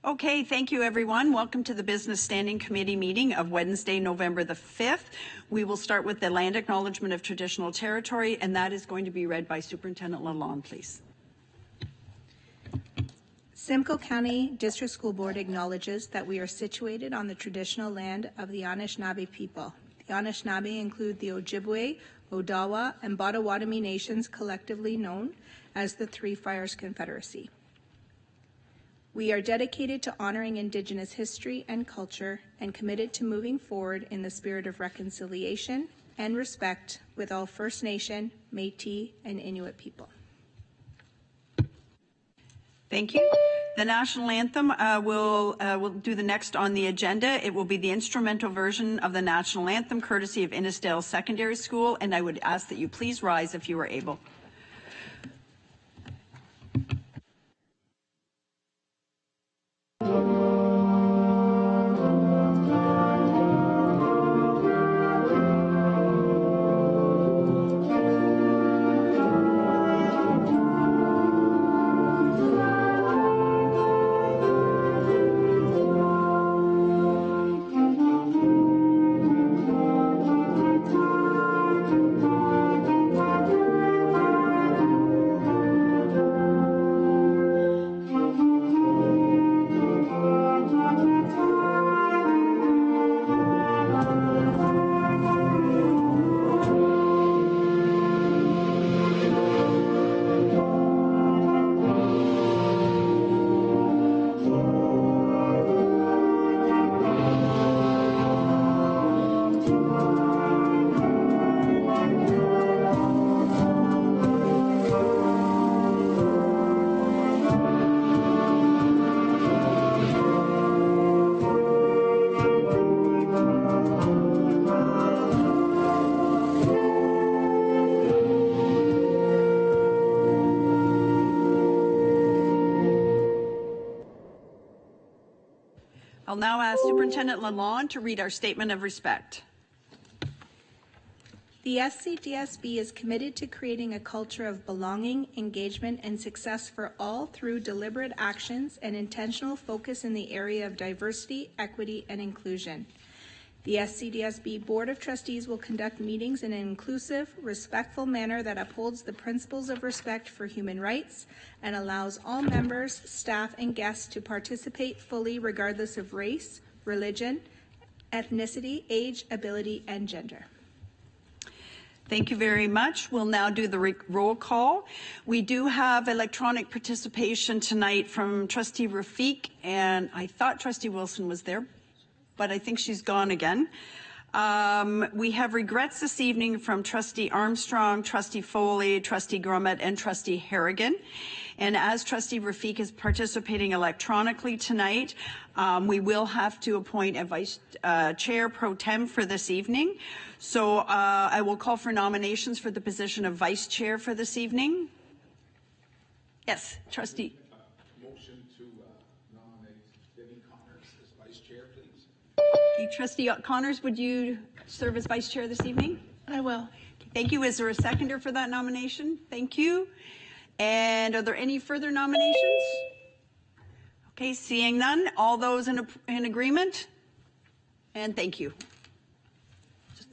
Okay, thank you everyone. Welcome to the Business Standing Committee meeting of Wednesday, November the 5th. We will start with the land acknowledgement of traditional territory, and that is going to be read by Superintendent Lalonde, please. Simcoe County District School Board acknowledges that we are situated on the traditional land of the Anishinaabe people. The Anishinaabe include the Ojibwe, Odawa, and Potawatomi nations, collectively known as the Three Fires Confederacy. We are dedicated to honoring Indigenous history and culture and committed to moving forward in the spirit of reconciliation and respect with all First Nation, Métis, and Inuit people. Thank you. The national anthem will do the next on the agenda. It will be the instrumental version of the national anthem, courtesy of Innisdale Secondary School, and I would ask that you please rise if you are able. I'll now ask Superintendent Lalonde to read our statement of respect. The SCDSB is committed to creating a culture of belonging, engagement, and success for all through deliberate actions and intentional focus in the area of diversity, equity, and inclusion. The SCDSB Board of Trustees will conduct meetings in an inclusive, respectful manner that upholds the principles of respect for human rights and allows all members, staff, and guests to participate fully regardless of race, religion, ethnicity, age, ability, and gender. Thank you very much. We'll now do the roll call. We do have electronic participation tonight from Trustee Rafiq, and I thought Trustee Wilson was there, but I think she's gone again. We have regrets this evening from Trustee Armstrong, Trustee Foley, Trustee Grummett, and Trustee Harrigan. And as Trustee Rafiq is participating electronically tonight, we will have to appoint a Vice Chair Pro Tem for this evening. So I will call for nominations for the position of Vice Chair for this evening. Yes, Trustee. Motion to nominate Debbie Connors as Vice Chair, please. Trustee Connors, would you serve as Vice Chair this evening? I will. Thank you. Is there a seconder for that nomination? Thank you. And are there any further nominations? Okay, seeing none. All those in agreement? And thank you. Just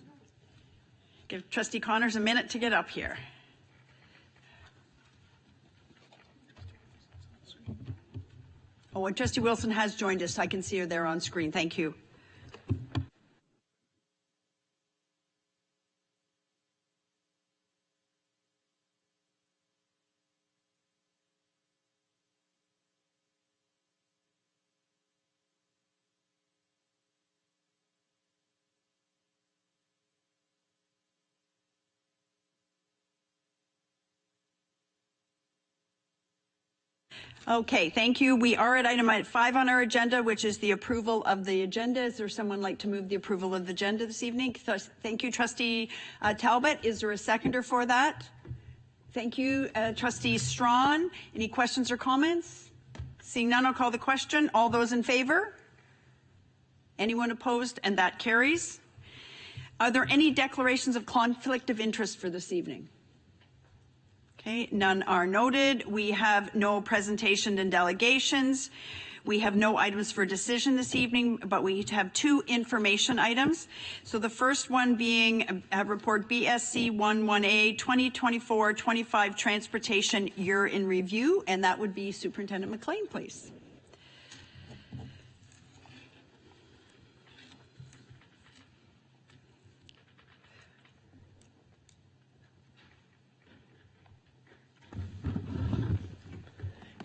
give Trustee Connors a minute to get up here. Oh, and Trustee Wilson has joined us. I can see her there on screen. Thank you. Okay, thank you. We are at item 5 on our agenda, which is the approval of the agenda. Is there someone like to move the approval of the agenda this evening? Thank you, Trustee Talbot. Is there a seconder for that? Thank you, Trustee Strawn. Any questions or comments? Seeing none, I'll call the question. All those in favor? Anyone opposed? And that carries. Are there any declarations of conflict of interest for this evening? Okay, none are noted. We have no presentation and delegations. We have no items for decision this evening, but we have 2 information items. So the first one being report BSC 11A 2024-25 Transportation Year in Review, and that would be Superintendent McLean, please.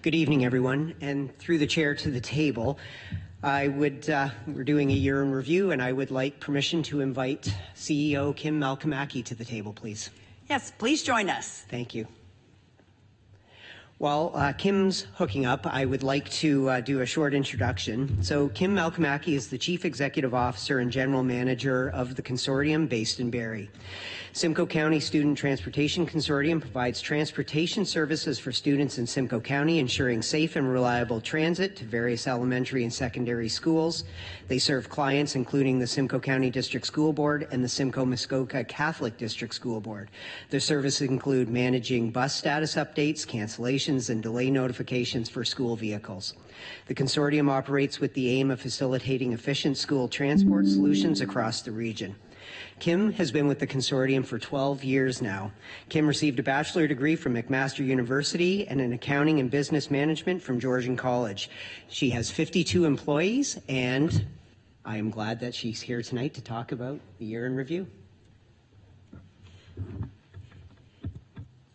Good evening, everyone, and through the chair to the table. We're doing a year in review, and I would like permission to invite CEO Kim Malkamaki to the table, please. Yes, please join us. Thank you. While Kim's hooking up, I would like to do a short introduction. So Kim Malkamaki is the Chief Executive Officer and General Manager of the consortium based in Barrie. Simcoe County Student Transportation Consortium provides transportation services for students in Simcoe County, ensuring safe and reliable transit to various elementary and secondary schools. They serve clients including the Simcoe County District School Board and the Simcoe-Muskoka Catholic District School Board. Their services include managing bus status updates, cancellations, and delay notifications for school vehicles. The consortium operates with the aim of facilitating efficient school transport solutions across the region. Kim has been with the consortium for 12 years now. Kim received a bachelor degree from McMaster University and an accounting and business management from Georgian College. She has 52 employees, and I am glad that she's here tonight to talk about the year in review.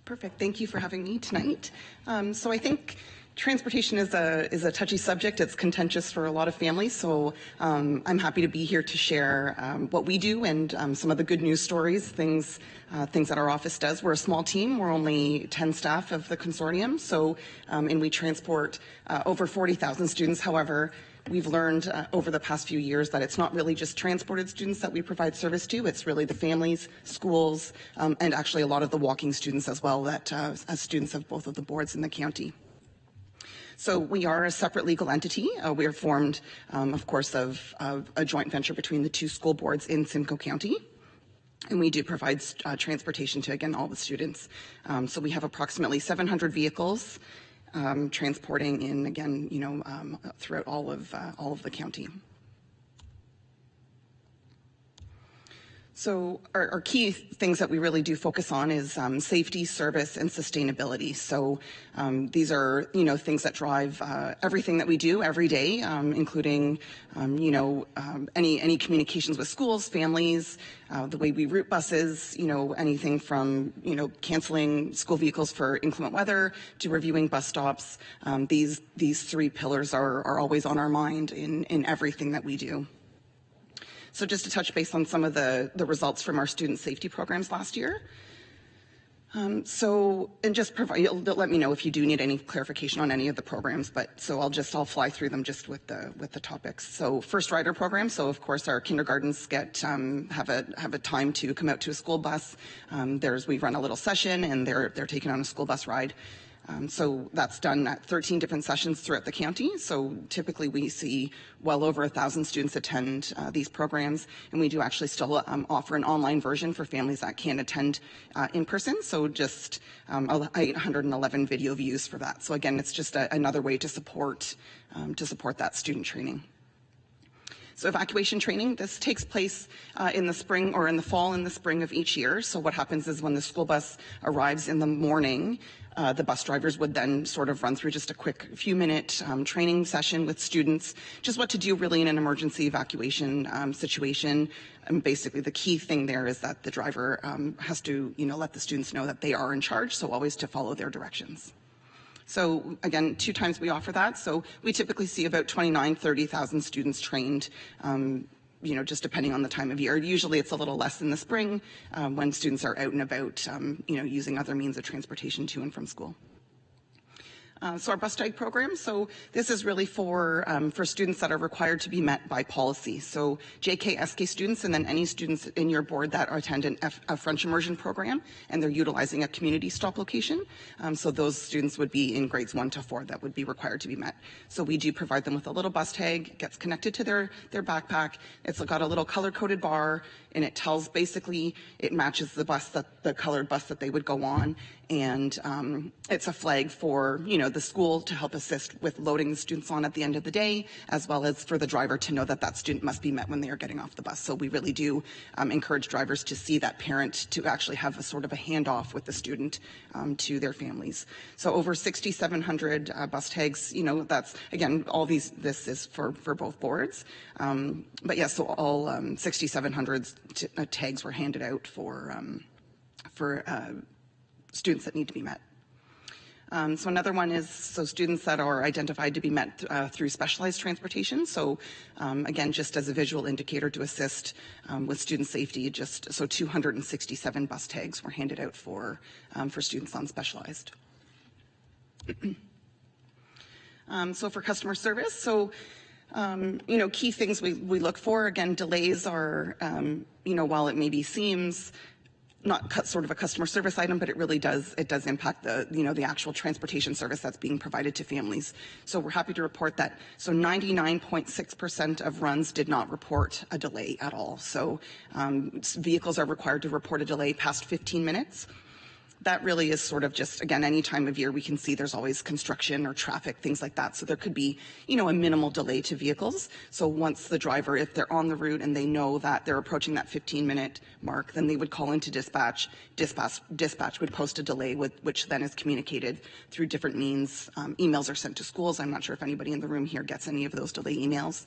Perfect. Thank you for having me tonight. So I think transportation is a touchy subject. It's contentious for a lot of families, so I'm happy to be here to share what we do and some of the good news stories, things that our office does. We're a small team. We're only 10 staff of the consortium, so and we transport over 40,000 students. However, we've learned over the past few years that it's not really just transported students that we provide service to. It's really the families, schools, and actually a lot of the walking students as well, that as students of both of the boards in the county. So we are a separate legal entity. We are formed, of course, of a joint venture between the 2 school boards in Simcoe County. And we do provide transportation to, again, all the students. So we have approximately 700 vehicles transporting in, again, throughout all of the county. So our key things that we really do focus on is safety, service, and sustainability. So these are, things that drive everything that we do every day, including, any communications with schools, families, the way we route buses, anything from, canceling school vehicles for inclement weather to reviewing bus stops. These 3 pillars are always on our mind in everything that we do. So just to touch base on some of the results from our student safety programs last year. And just let me know if you do need any clarification on any of the programs, I'll fly through them just with the topics. So First Rider program. So of course our kindergartens have a time to come out to a school bus. We run a little session and they're taken on a school bus ride. So that's done at 13 different sessions throughout the county. So typically we see well over 1,000 students attend these programs, and we do actually still offer an online version for families that can't attend in person. So just 811 video views for that. So again, it's just another way to support that student training. So evacuation training, this takes place in the spring or in the fall and the spring of each year. So what happens is when the school bus arrives in the morning, the bus drivers would then sort of run through just a quick few-minute training session with students, just what to do really in an emergency evacuation situation. And basically the key thing there is that the driver has to, let the students know that they are in charge, so always to follow their directions. So again, 2 times we offer that. So we typically see about 30,000 students trained, just depending on the time of year. Usually it's a little less in the spring when students are out and about, using other means of transportation to and from school. So our bus tag program, so this is really for students that are required to be met by policy. So JK, SK students, and then any students in your board that attend a French immersion program, and they're utilizing a community stop location. So those students would be in grades 1 to 4 that would be required to be met. So we do provide them with a little bus tag, gets connected to their backpack. It's got a little color-coded bar, and it tells, basically, it matches the colored bus that they would go on. And it's a flag for, the school to help assist with loading the students on at the end of the day, as well as for the driver to know that that student must be met when they are getting off the bus. So we really do encourage drivers to see that parent to actually have a sort of a handoff with the student to their families. So over 6,700 bus tags, that's, again, this is for both boards. But yes, so all 6,700 tags were handed out for students that need to be met. So another one is students that are identified to be met through specialized transportation. So again, just as a visual indicator to assist with student safety, 267 bus tags were handed out for students on specialized. So for customer service, key things we look for, again, delays are, while it maybe seems not sort of a customer service item, but it does impact the actual transportation service that's being provided to families. So we're happy to report that 99.6% of runs did not report a delay at all. So vehicles are required to report a delay past 15 minutes. That really is sort of just, again, any time of year we can see there's always construction or traffic, things like that. So there could be, a minimal delay to vehicles. So once the driver, if they're on the route and they know that they're approaching that 15-minute mark, then they would call into dispatch. Dispatch would post a delay, which then is communicated through different means. Emails are sent to schools. I'm not sure if anybody in the room here gets any of those delay emails,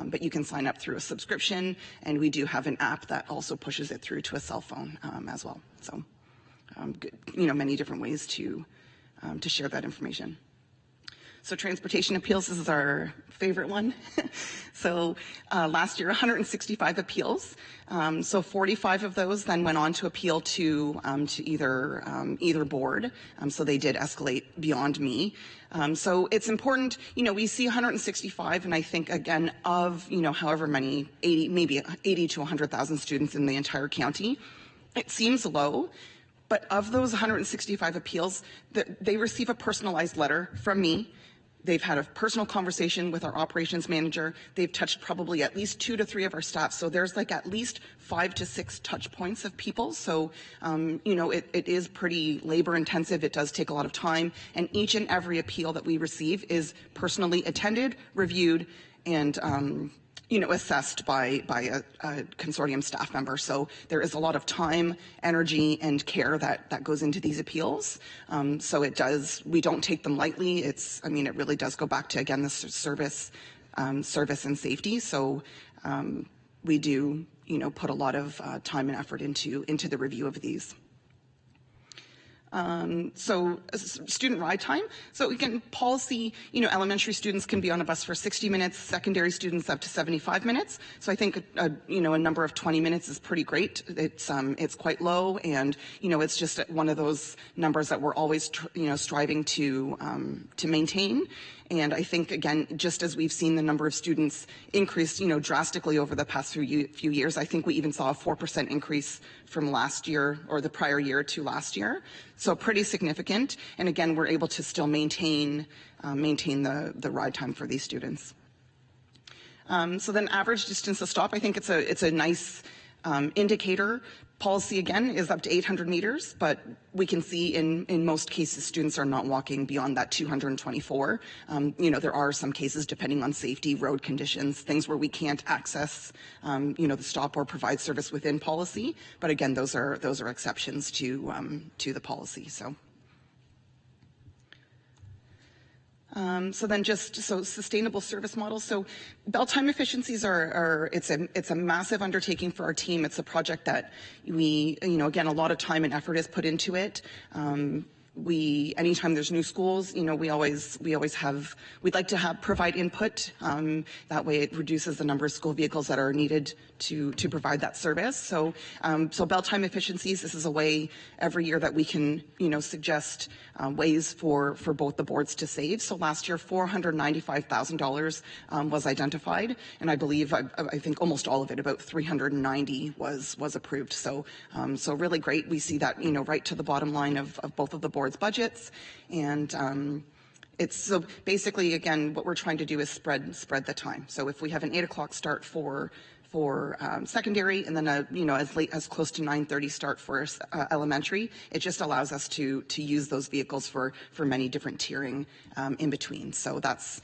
but you can sign up through a subscription, and we do have an app that also pushes it through to a cell phone as well. So. Many different ways to share that information. So transportation appeals, this is our favorite one. So last year, 165 appeals. So 45 of those then went on to appeal to either board. So they did escalate beyond me. So it's important, we see 165, and I think, again, of, however many, 80 to 100,000 students in the entire county, it seems low. But of those 165 appeals, they receive a personalized letter from me. They've had a personal conversation with our operations manager. They've touched probably at least 2 to 3 of our staff. So there's like at least 5 to 6 touch points of people. So, it is pretty labor intensive. It does take a lot of time. And each and every appeal that we receive is personally attended, reviewed, and assessed by a consortium staff member. So there is a lot of time, energy, and care that goes into these appeals. So we don't take them lightly. It really does go back to, again, the service and safety. So we do, put a lot of time and effort into the review of these. So student ride time. So again, policy, elementary students can be on a bus for 60 minutes, secondary students up to 75 minutes. So I think, a number of 20 minutes is pretty great. It's quite low, and, it's just one of those numbers that we're always, striving to maintain. And I think, again, just as we've seen the number of students increase, drastically over the past few years, I think we even saw a 4% increase from last year or the prior year to last year. So pretty significant. And again, we're able to still maintain the ride time for these students. So then average distance to stop, I think it's a nice indicator. Policy, again, is up to 800 meters, but we can see in most cases students are not walking beyond that 224. There are some cases, depending on safety, road conditions, things where we can't access, the stop or provide service within policy. But again, those are exceptions to the policy. So. Sustainable service models. So bell time efficiencies it's a massive undertaking for our team. It's a project that we, again, a lot of time and effort is put into it. Anytime there's new schools, we'd like to provide input. That way it reduces the number of school vehicles that are needed to provide that service. So bell time efficiencies, this is a way every year that we can, suggest ways for both the boards to save. So last year, $495,000 was identified, and I believe, I think almost all of it, about 390 was approved. So really great. We see that, right to the bottom line of both of the boards' budgets, and it's so basically, again, what we're trying to do is spread the time. So if we have an 8 o'clock start for for secondary, and then as late as close to 9:30 start for elementary. It just allows us to use those vehicles for many different tiering in between. So that's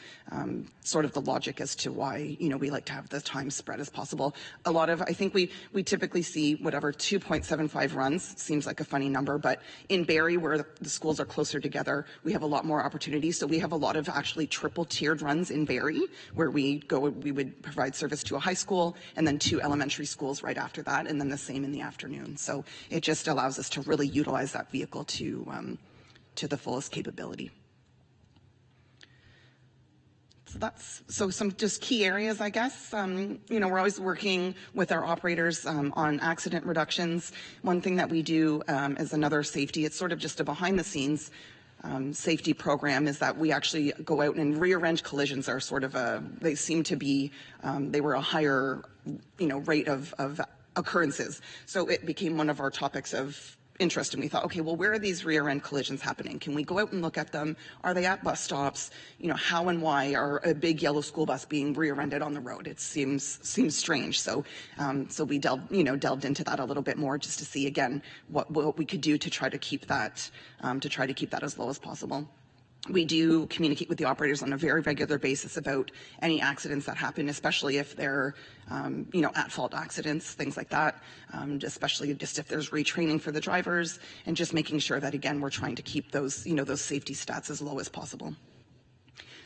sort of the logic as to why we like to have the time spread as possible. I think we typically see whatever 2.75 runs. Seems like a funny number, but in Barrie, where the schools are closer together, we have a lot more opportunities. So we have a lot of actually triple tiered runs in Barrie, where we would provide service to a high school and then 2 elementary schools right after that, and then the same in the afternoon. So it just allows us to really utilize that vehicle to the fullest capability. So some just key areas, I guess. We're always working with our operators on accident reductions. One thing that we do as another safety, it's sort of just a behind the scenes safety program, is that we actually go out and rear end collisions are sort of they seem to be, they were a higher, rate of occurrences. So it became one of our topics of interest, and we thought, okay, well, where are these rear end collisions happening? Can we go out and look at them? Are they at bus stops? How and why are a big yellow school bus being rear ended on the road? It seems strange. So we delved into that a little bit more, just to see again what we could do to try to keep that as low as possible. We do communicate with the operators on a very regular basis about any accidents that happen, especially if they're, at-fault accidents, things like that, especially just if there's retraining for the drivers, and just making sure that, again, we're trying to keep those safety stats as low as possible.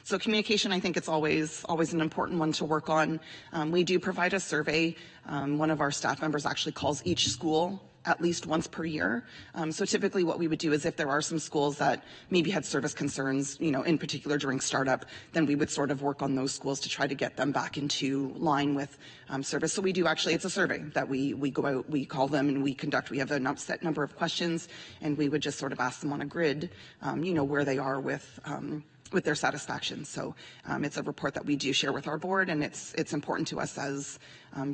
So communication, I think it's always an important one to work on. We do provide a survey. One of our staff members actually calls each school at least once per year. So typically what we would do is, if there are some schools that maybe had service concerns, in particular during startup, then we would sort of work on those schools to try to get them back into line with service. So we do actually, it's a survey that we go out, we call them, and we have a set number of questions, and we would just sort of ask them on a grid, where they are with their satisfaction. So it's a report that we do share with our board, and it's important to us as,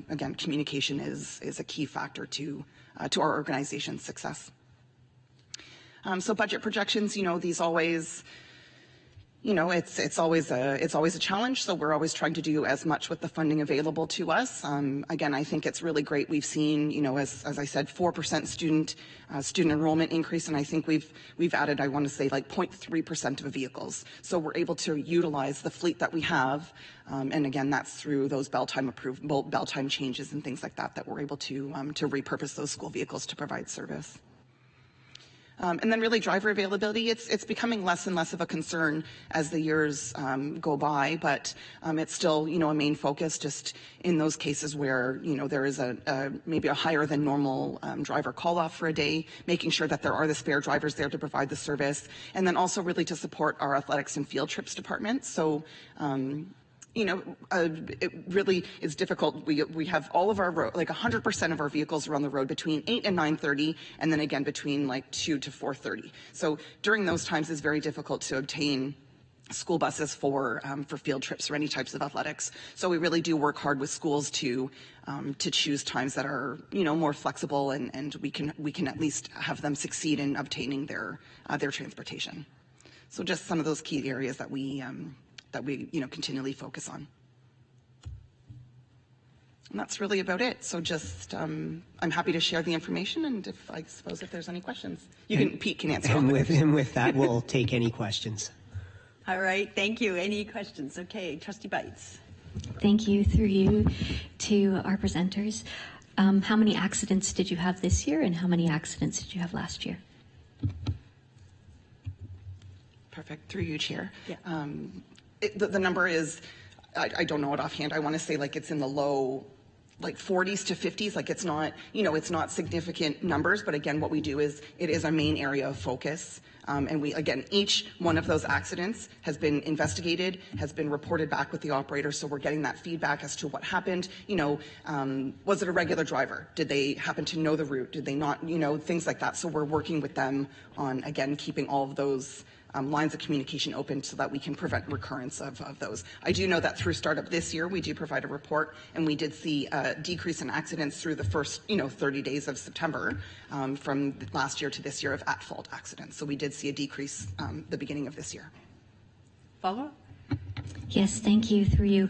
again, communication is a key factor to our organization's success. So budget projections, these always, it's always a challenge. So we're always trying to do as much with the funding available to us. Again, I think it's really great. We've seen, as I said, 4% student enrollment increase, and I think we've added, I want to say, like 0.3% of vehicles. So we're able to utilize the fleet that we have, and again, that's through those bell time changes and things like that we're able to repurpose those school vehicles to provide service. And then really driver availability, it's becoming less and less of a concern as the years go by, but it's still, a main focus just in those cases where, there is maybe a higher than normal driver call off for a day, making sure that there are the spare drivers there to provide the service, and then also really to support our athletics and field trips department. So it really is difficult. We have all of our 100% of our vehicles are on the road between 8 and 9:30, and then again between 2 to 4:30. So during those times, it's very difficult to obtain school buses for field trips or any types of athletics. So we really do work hard with schools to choose times that are more flexible, and we can at least have them succeed in obtaining their transportation. So just some of those key areas that we continually focus on. And that's really about it. So just, I'm happy to share the information, and I suppose if there's any questions, Pete can answer. And with that, we'll take any questions. All right, thank you. Any questions? Okay, Trustee Bites. Thank you. Through you to our presenters. How many accidents did you have this year, and how many accidents did you have last year? Perfect. Through you, Chair. Yeah. The number is, I don't know it offhand. I want to say it's in the low 40s to 50s. It's not, it's not significant numbers, but again, what we do is, it is our main area of focus. And each one of those accidents has been investigated, has been reported back with the operator. So we're getting that feedback as to what happened. Was it a regular driver? Did they happen to know the route? Did they not, things like that. So we're working with them on, again, keeping all of those lines of communication open so that we can prevent recurrence of those. I do know that through startup this year, we do provide a report, and we did see a decrease in accidents through the first 30 days of September from last year to this year of at-fault accidents. So we did see a decrease the beginning of this year. Follow-up? Yes, thank you. Through you.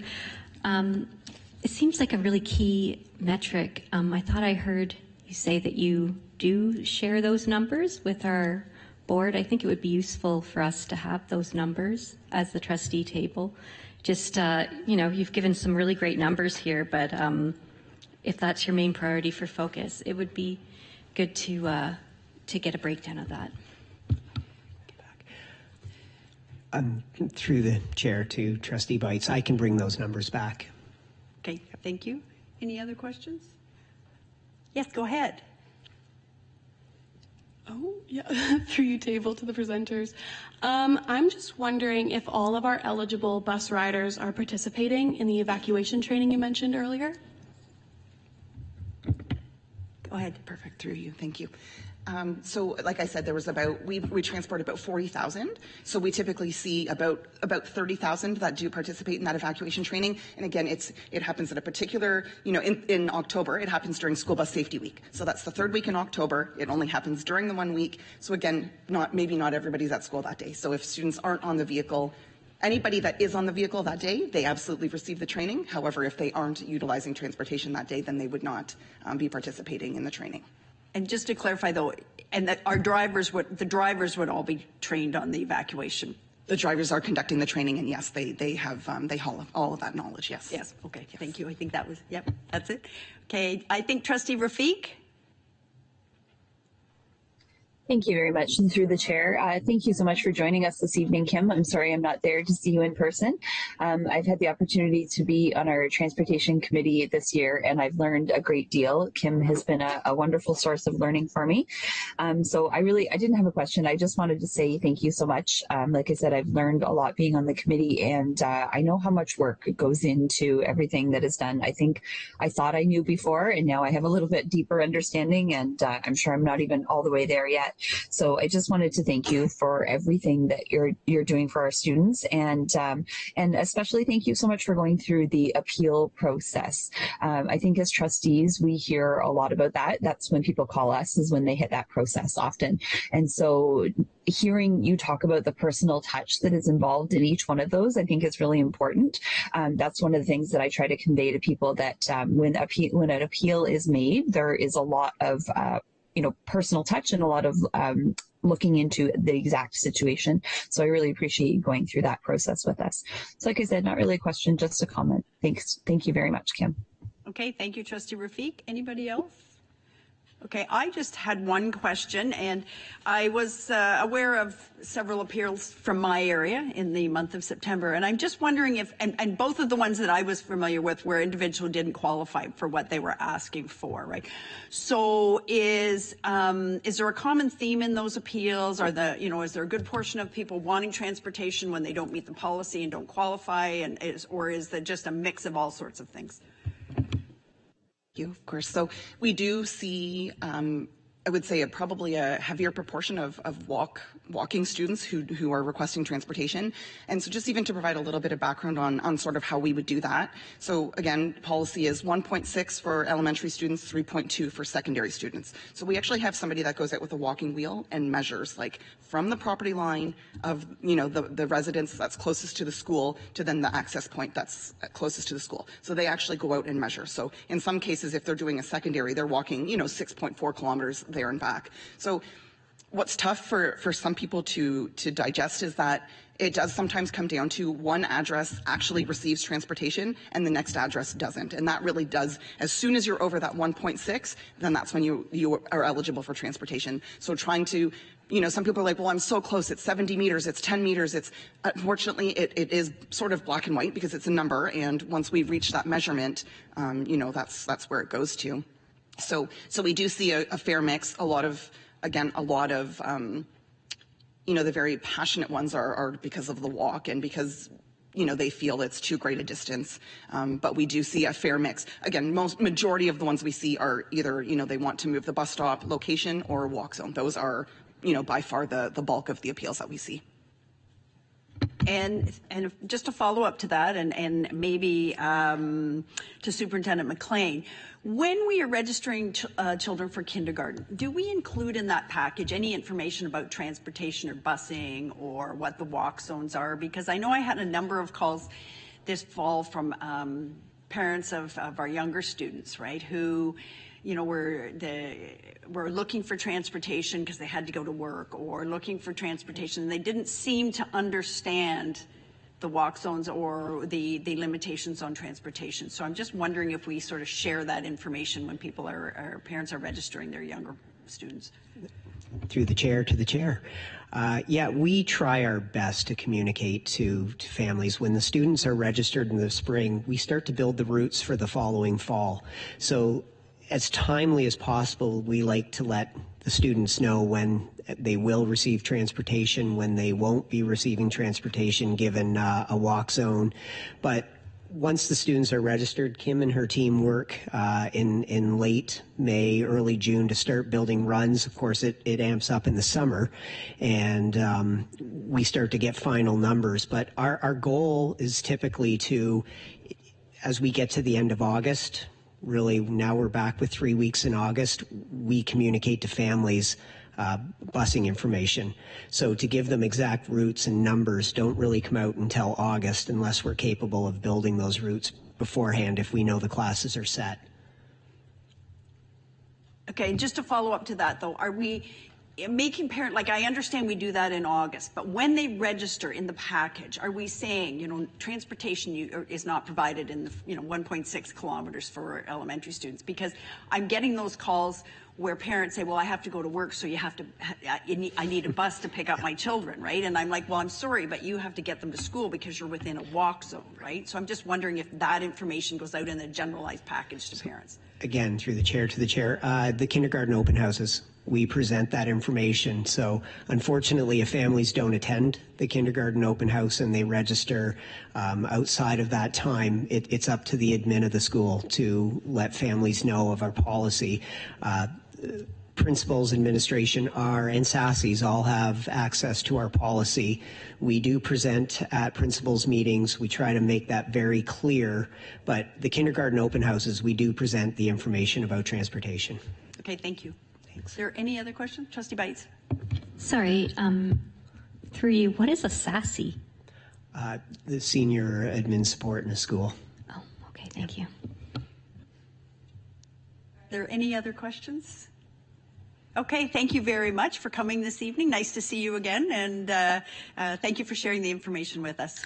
it seems like a really key metric. I thought I heard you say that you do share those numbers with our board. I think it would be useful for us to have those numbers as the trustee table. Just, you've given some really great numbers here, but if that's your main priority for focus, it would be good to get a breakdown of that. Through the chair to Trustee Bites, I can bring those numbers back. Okay, thank you. Any other questions? Yes, go ahead. Oh, yeah, through you table to the presenters. I'm just wondering if all of our eligible bus riders are participating in the evacuation training you mentioned earlier? Go ahead. Perfect, through you, thank you. So like I said, there was we transport about 40,000. So we typically see about 30,000 that do participate in that evacuation training. And again, it happens at a particular, in October, it happens during School Bus Safety Week. So that's the third week in October. It only happens during the 1 week. So again, maybe not everybody's at school that day. So if students aren't on the vehicle, anybody that is on the vehicle that day, they absolutely receive the training. However, if they aren't utilizing transportation that day, then they would not be participating in the training. And just to clarify, though, and that the drivers would all be trained on the evacuation. The drivers are conducting the training, and yes, they have they haul all of that knowledge. Yes. Yes. Okay. Yes. Thank you. I think that was. Yep. That's it. Okay. I think Trustee Rafiq. Thank you very much. And through the chair, thank you so much for joining us this evening, Kim. I'm sorry I'm not there to see you in person. I've had the opportunity to be on our transportation committee this year, and I've learned a great deal. Kim has been a wonderful source of learning for me. So I didn't have a question. I just wanted to say thank you so much. Like I said, I've learned a lot being on the committee, and I know how much work goes into everything that is done. I thought I knew before, and now I have a little bit deeper understanding, and I'm sure I'm not even all the way there yet. So I just wanted to thank you for everything that you're doing for our students, and especially thank you so much for going through the appeal process. I think as trustees, we hear a lot about that. That's when people call us, is when they hit that process often. And so hearing you talk about the personal touch that is involved in each one of those, I think is really important. That's one of the things that I try to convey to people, that when an appeal is made, there is a lot of personal touch and a lot of looking into the exact situation. So I really appreciate you going through that process with us. So like I said, not really a question, just a comment. Thanks. Thank you very much, Kim. Okay. Thank you, Trustee Rafiq. Anybody else? Okay, I just had one question, and I was aware of several appeals from my area in the month of September, and I'm just wondering if, and both of the ones that I was familiar with where individual didn't qualify for what they were asking for, right? So is there a common theme in those appeals? Is there a good portion of people wanting transportation when they don't meet the policy and don't qualify, or is that just a mix of all sorts of things? You, of course. So we do see, I would say, probably a heavier proportion of walking students who are requesting transportation. And so just even to provide a little bit of background on sort of how we would do that. So again, policy is 1.6 for elementary students, 3.2 for secondary students. So we actually have somebody that goes out with a walking wheel and measures, like, from the property line of, the residence that's closest to the school to then the access point that's closest to the school. So they actually go out and measure. So in some cases, if they're doing a secondary, they're walking, 6.4 kilometers there and back. So what's tough for some people to digest is that it does sometimes come down to one address actually receives transportation and the next address doesn't. And that really does, as soon as you're over that 1.6, then that's when you are eligible for transportation. So trying to, some people are like, well, I'm so close, it's 70 meters, it's 10 meters. Unfortunately, it is sort of black and white because it's a number. And once we reach that measurement, that's where it goes to. So we do see a fair mix. A lot of the very passionate ones are because of the walk and because, they feel it's too great a distance. But we do see a fair mix. Again, majority of the ones we see are either, they want to move the bus stop location or walk zone. Those are, by far the bulk of the appeals that we see. And just to follow up to that, and maybe to Superintendent McLean, when we are registering children for kindergarten, do we include in that package any information about transportation or busing or what the walk zones are? Because I know I had a number of calls this fall from parents of our younger students, right, who, you know, were looking for transportation because they had to go to work, or looking for transportation and they didn't seem to understand the walk zones or the limitations on transportation. So I'm just wondering if we sort of share that information when people parents are registering their younger students. Through the chair to the chair. Yeah, we try our best to communicate to families. When the students are registered in the spring, we start to build the routes for the following fall. So as timely as possible, we like to let the students know when they will receive transportation, when they won't be receiving transportation given a walk zone. But once the students are registered, Kim and her team work in late May, early June to start building runs. Of course, it amps up in the summer, and we start to get final numbers. But our goal is typically to, as we get to the end of August, really now we're back with 3 weeks in August, we communicate to families busing information. So to give them exact routes and numbers don't really come out until August unless we're capable of building those routes beforehand if we know the classes are set. Okay, just to follow up to that though, are we making like I understand we do that in August, but when they register in the package, are we saying, you know, transportation is not provided in the, you know, 1.6 kilometers for elementary students? Because I'm getting those calls where parents say, well, I have to go to work, so you have to, I need a bus to pick up my children, right? And I'm like, well, I'm sorry, but you have to get them to school because you're within a walk zone, right? So I'm just wondering if that information goes out in a generalized package to parents. Again, through the chair to the chair, the kindergarten open houses, we present that information. So unfortunately, if families don't attend the kindergarten open house and they register outside of that time, it's up to the admin of the school to let families know of our policy. Principals, administration, and SASSIs all have access to our policy. We do present at principals meetings. We try to make that very clear, but the kindergarten open houses, we do present the information about transportation. Okay, thank you. Thanks. Is there any other question? Trustee Bites. Sorry, through you, what is a SASSI? The senior admin support in a school. Oh, okay, thank you. Are there any other questions? Okay, thank you very much for coming this evening. Nice to see you again, and thank you for sharing the information with us.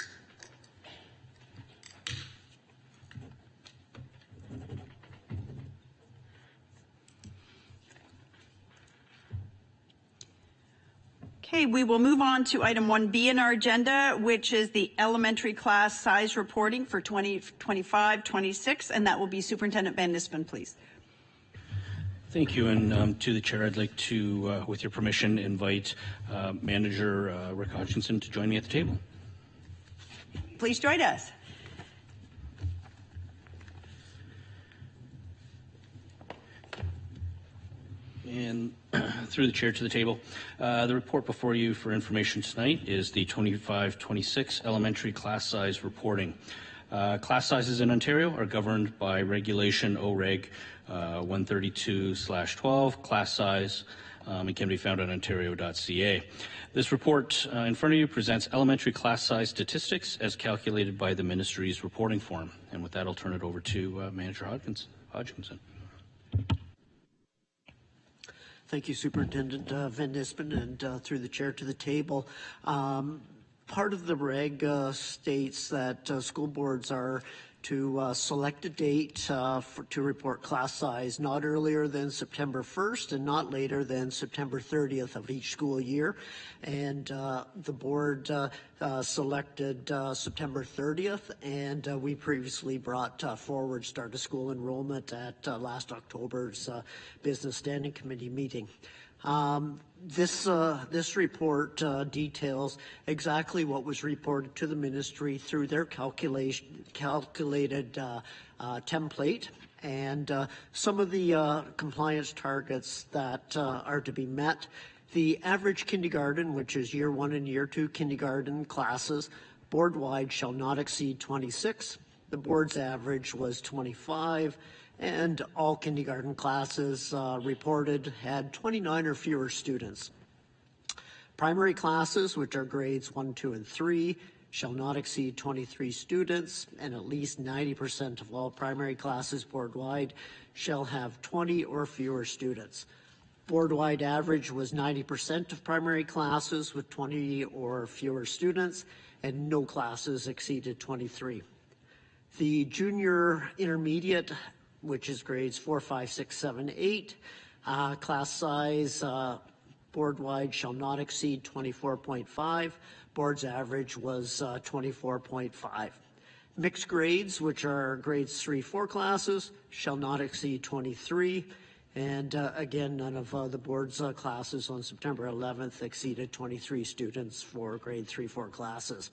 Okay, we will move on to item 1B in our agenda, which is the elementary class size reporting for 2025-26, and that will be Superintendent Van Nispen, please. Thank you, and to the chair, I'd like to, with your permission, invite Manager Rick Hodgkinson to join me at the table. Please join us. And through the chair to the table, the report before you for information tonight is the 25-26 elementary class size reporting. Class sizes in Ontario are governed by Regulation OREG 132/12, class size, and can be found on ontario.ca. This report in front of you presents elementary class size statistics as calculated by the ministry's reporting form. And with that, I'll turn it over to Manager Hodgkinson. Thank you, Superintendent Van Nispen, and through the chair to the table. Part of the reg states that school boards are to select a date to report class size not earlier than September 1st and not later than September 30th of each school year. And the board selected September 30th, and we previously brought forward start of school enrollment at last October's Business Standing Committee meeting. This report details exactly what was reported to the ministry through their calculated template, and some of the compliance targets that are to be met. The average kindergarten, which is year 1 and year 2 kindergarten classes, board-wide shall not exceed 26. The board's average was 25. And all kindergarten classes reported had 29 or fewer students. Primary classes, which are grades 1, 2, and 3, shall not exceed 23 students, and at least 90% of all primary classes board-wide shall have 20 or fewer students. Board-wide average was 90% of primary classes with 20 or fewer students, and no classes exceeded 23. The junior intermediate, which is grades 4, 5, 6, 7, 8, class size board-wide shall not exceed 24.5. Board's average was 24.5. Mixed grades, which are grades 3, 4 classes, shall not exceed 23. And again, none of the board's classes on September 11th exceeded 23 students for grade 3, 4 classes.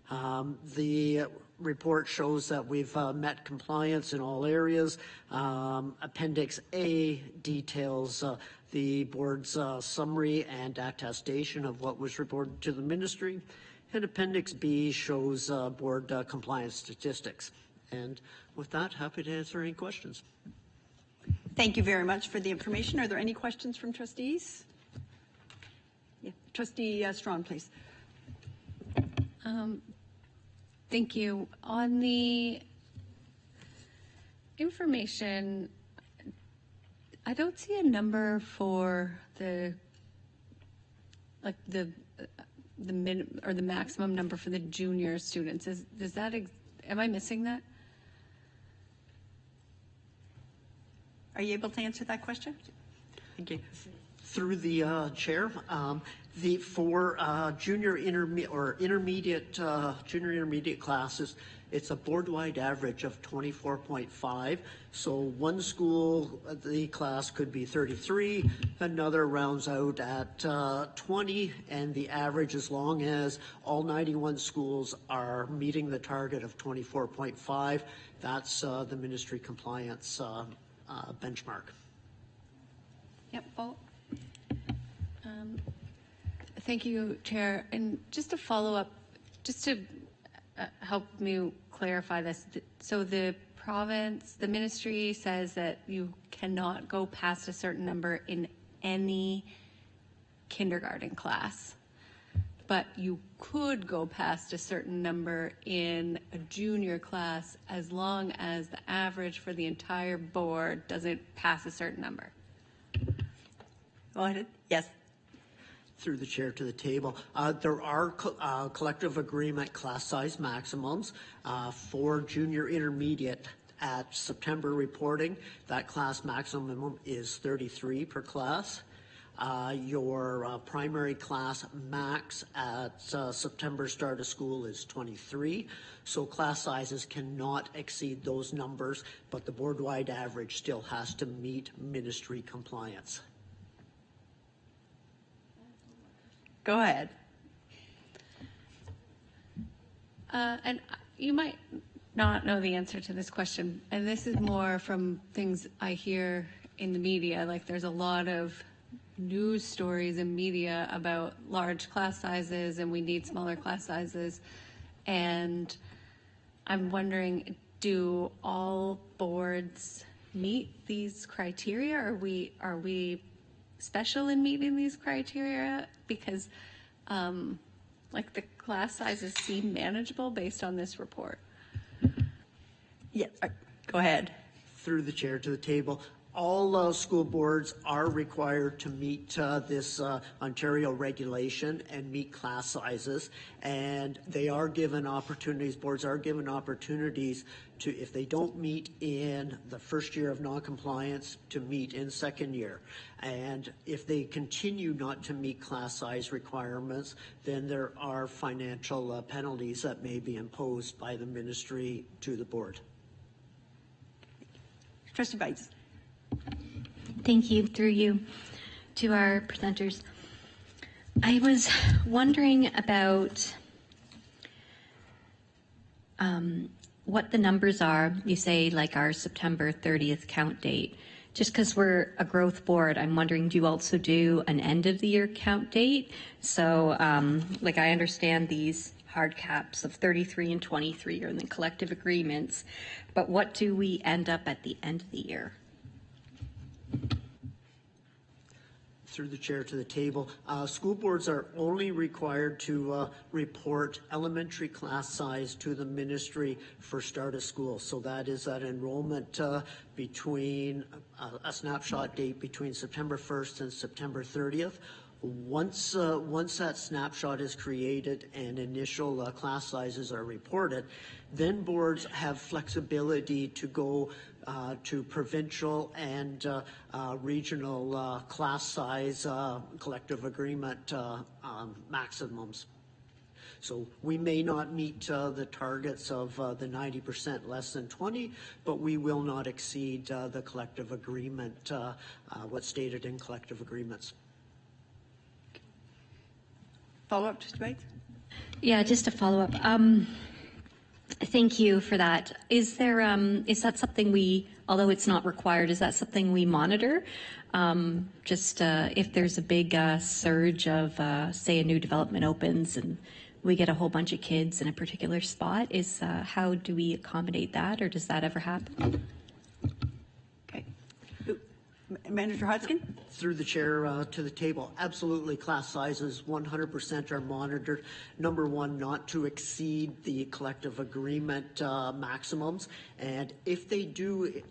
The report shows that we've met compliance in all areas. Appendix A details the board's summary and attestation of what was reported to the ministry. And Appendix B shows board compliance statistics. And with that, happy to answer any questions. Thank you very much for the information. Are there any questions from trustees? Yeah. Trustee Strawn, please. Thank you. On the information, I don't see a number for the maximum number for the junior students. Am I missing that? Are you able to answer that question? Thank you. Through the chair, for junior intermediate classes, it's a board-wide average of 24.5. So one school, the class could be 33, another rounds out at 20, and the average, as long as all 91 schools are meeting the target of 24.5, that's the ministry compliance benchmark. Yep, Paul. Thank you, Chair. And just to follow up, just to help me clarify this. So the province, the ministry says that you cannot go past a certain number in any kindergarten class, but you could go past a certain number in a junior class as long as the average for the entire board doesn't pass a certain number. Go ahead. Yes. Through the chair to the table. There are collective agreement class size maximums for junior intermediate. At September reporting, that class maximum is 33 per class. Your primary class max at September start of school is 23. So class sizes cannot exceed those numbers, but the board-wide average still has to meet ministry compliance. Go ahead. And you might not know the answer to this question, and this is more from things I hear in the media. Like there's a lot of news stories in media about large class sizes and we need smaller class sizes. And I'm wondering, do all boards meet these criteria? Are we special in meeting these criteria? Because like the class sizes seem manageable based on this report. Yes, go ahead. Through the chair to the table. All school boards are required to meet this Ontario regulation and meet class sizes, and they are given opportunities, boards are given opportunities to, if they don't meet in the first year of non-compliance, to meet in second year. And if they continue not to meet class size requirements, then there are financial penalties that may be imposed by the ministry to the board. Trustee Bites. Thank you, through you, to our presenters. I was wondering about what the numbers are. You say like our September 30th count date. Just because we're a growth board, I'm wondering, do you also do an end of the year count date? So like I understand these hard caps of 33 and 23 are in the collective agreements, but what do we end up at the end of the year? Through the chair to the table. School boards are only required to report elementary class size to the ministry for start of school. So that is that enrollment between a snapshot date between September 1st and September 30th. Once that snapshot is created and initial class sizes are reported, then boards have flexibility to go to provincial and regional class size collective agreement maximums. So we may not meet the targets of the 90% less than 20, but we will not exceed the collective agreement, what's stated in collective agreements. Follow up, Trustee Bates? Yeah, just a follow up. Thank you for that. Is that something we, although it's not required, is that something we monitor? If there's a big surge of, say, a new development opens and we get a whole bunch of kids in a particular spot, how do we accommodate that, or does that ever happen? Okay. Manager Hodgkin? Through the chair to the table, absolutely class sizes 100% are monitored. Number one, not to exceed the collective agreement maximums. And if they do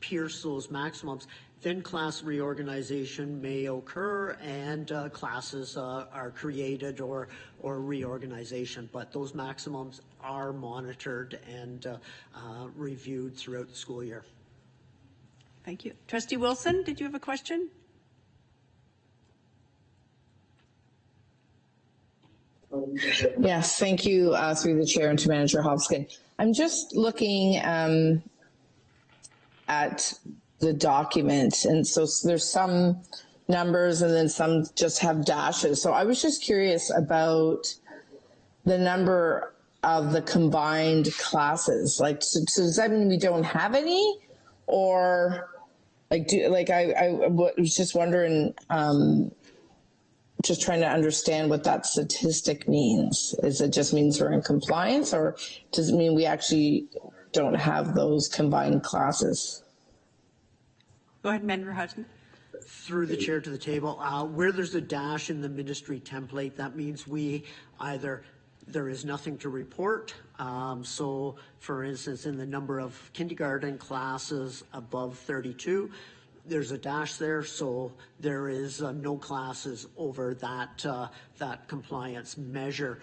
pierce those maximums, then class reorganization may occur and classes are created or reorganization. But those maximums are monitored and reviewed throughout the school year. Thank you. Trustee Wilson, did you have a question? Yes, thank you through the chair and to Manager Hopkins. I'm just looking at the document, and so there's some numbers and then some just have dashes. So I was just curious about the number of the combined classes. Like, so does that mean we don't have any, or I was just wondering, just trying to understand what that statistic means. Is it just means we're in compliance, or does it mean we actually don't have those combined classes? Go ahead, Manager Hudson. Through the chair to the table, where there's a dash in the ministry template, that means there is nothing to report. So, for instance, in the number of kindergarten classes above 32, there's a dash there, so there is no classes over that compliance measure.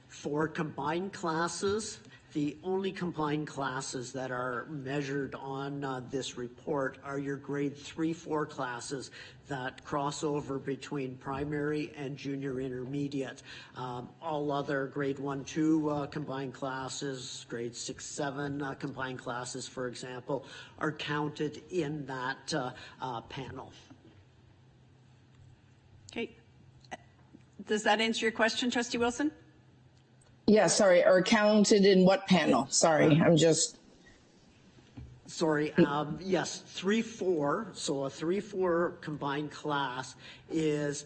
For combined classes, the only combined classes that are measured on this report are your grade 3-4 classes that cross over between primary and junior intermediate. All other grade 1-2 combined classes, grade 6-7 combined classes, for example, are counted in that panel. Okay. Does that answer your question, Trustee Wilson? Yeah, sorry, are counted in what panel? Sorry, I'm just... Sorry, yes, 3-4, so a 3-4 combined class is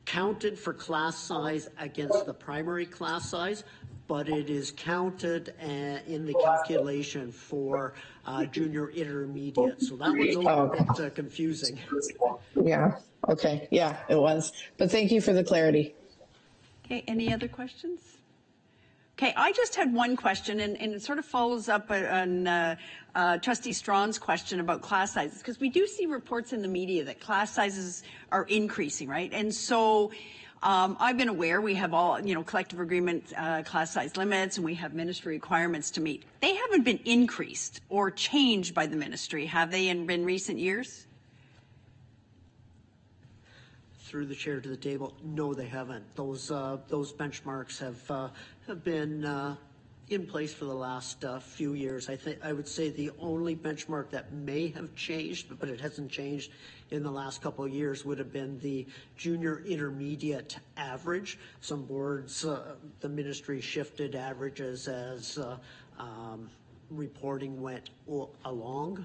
counted for class size against the primary class size, but it is counted in the calculation for junior intermediate. So that was a little bit confusing. Yeah, okay, yeah, it was. But thank you for the clarity. Okay, any other questions? Okay, I just had one question, and it sort of follows up on Trustee Strawn's question about class sizes, because we do see reports in the media that class sizes are increasing, right? And so I've been aware we have all, collective agreement class size limits, and we have ministry requirements to meet. They haven't been increased or changed by the ministry, have they, in recent years? Through the chair to the table, no, they haven't. Those benchmarks have been in place for the last few years. I would say the only benchmark that may have changed, but it hasn't changed in the last couple of years, would have been the junior intermediate average. Some boards, the ministry shifted averages as reporting went along,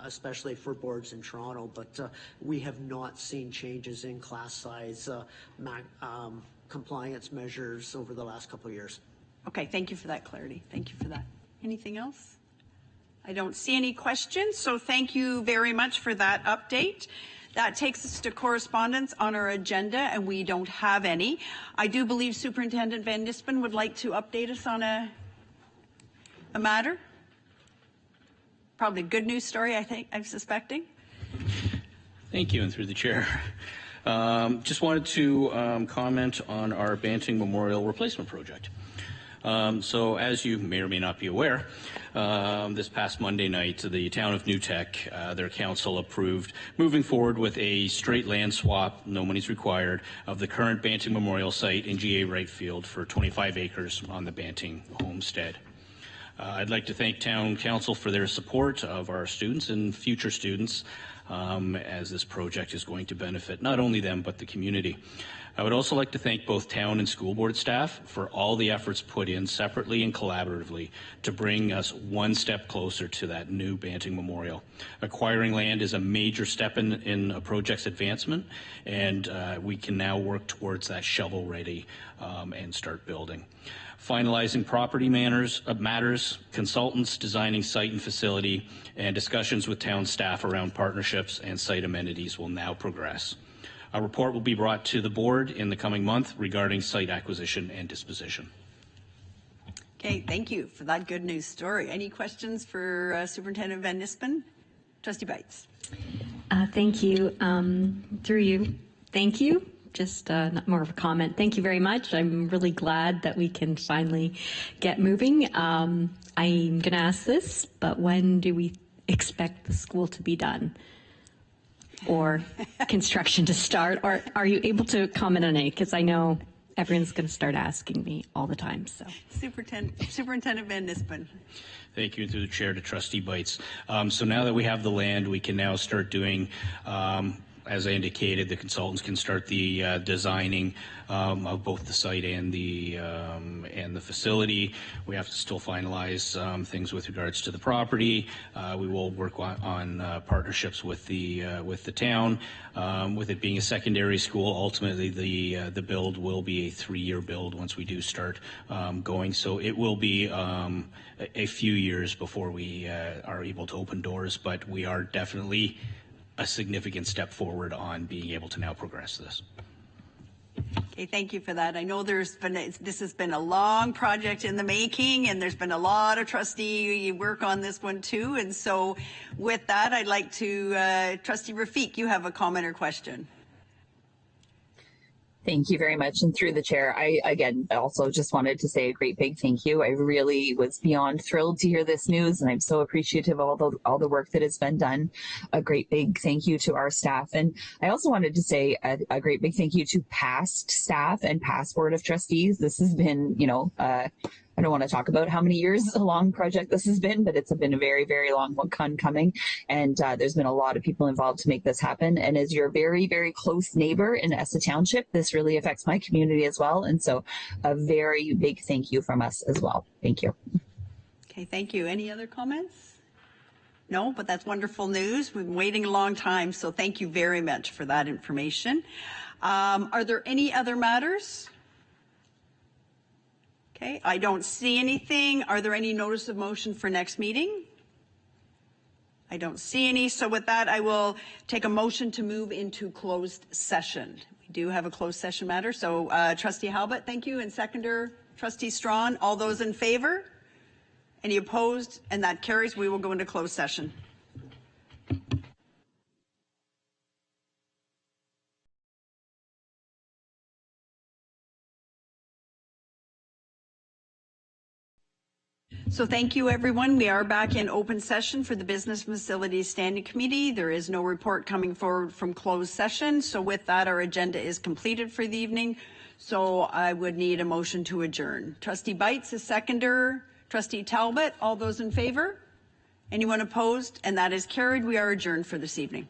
especially for boards in Toronto, but we have not seen changes in class size compliance measures over the last couple of years. Okay, thank you for that clarity. Thank you for that. Anything else? I don't see any questions, so thank you very much for that update. That takes us to correspondence on our agenda, and we don't have any. I do believe Superintendent Van Nispen would like to update us on a matter. Probably a good news story, I'm suspecting. Thank you, and through the chair. Just wanted to comment on our Banting Memorial Replacement Project. So as you may or may not be aware, this past Monday night, the town of New Tech, their council approved moving forward with a straight land swap, no money's required, of the current Banting Memorial site in GA Wright Field for 25 acres on the Banting homestead. I'd like to thank Town Council for their support of our students and future students as this project is going to benefit not only them but the community. I would also like to thank both town and school board staff for all the efforts put in separately and collaboratively to bring us one step closer to that new Banting Memorial. Acquiring land is a major step in a project's advancement, and we can now work towards that shovel ready and start building. Finalizing property matters, consultants designing site and facility, and discussions with town staff around partnerships and site amenities will now progress. A report will be brought to the board in the coming month regarding site acquisition and disposition. Okay, thank you for that good news story. Any questions for Superintendent Van Nispen? Trustee Bites. Thank you. Through you, thank you. Just not more of a comment. Thank you very much. I'm really glad that we can finally get moving. I'm going to ask this, but when do we expect the school to be done? Or construction to start? Or are you able to comment on any? Because I know everyone's going to start asking me all the time. So, Superintendent Van Nispen. Thank you, through the chair, to Trustee Bites. So now that we have the land, we can now start doing, as I indicated, the consultants can start the designing of both the site and the facility. We have to still finalize things with regards to the property. We will work on partnerships with the town. With it being a secondary school, ultimately the build will be a 3-year build once we do start going. So it will be a few years before we are able to open doors, but we are definitely a significant step forward on being able to now progress this. Okay, thank you for that. I know this has been a long project in the making, and there's been a lot of trustee work on this one too. And so with that, I'd like to, Trustee Rafiq, you have a comment or question. Thank you very much. And through the chair, I, again, also just wanted to say a great big thank you. I really was beyond thrilled to hear this news, and I'm so appreciative of all the work that has been done. A great big thank you to our staff. And I also wanted to say a great big thank you to past staff and past Board of Trustees. This has been, I don't want to talk about how many years a long project this has been, but it's been a very, very long one coming. And there's been a lot of people involved to make this happen. And as your very, very close neighbor in Essa Township, this really affects my community as well. And so a very big thank you from us as well. Thank you. Okay, thank you. Any other comments? No, but that's wonderful news. We've been waiting a long time, so thank you very much for that information. Are there any other matters? Okay, I don't see anything. Are there any notice of motion for next meeting? I don't see any. So with that, I will take a motion to move into closed session. We do have a closed session matter. So Trustee Halbert, thank you. And seconder, Trustee Strawn. All those in favor? Any opposed? And that carries. We will go into closed session. So thank you, everyone. We are back in open session for the Business Facilities Standing Committee. There is no report coming forward from closed session. So with that, our agenda is completed for the evening. So I would need a motion to adjourn. Trustee Bites, a seconder. Trustee Talbot, all those in favor? Anyone opposed? And that is carried. We are adjourned for this evening.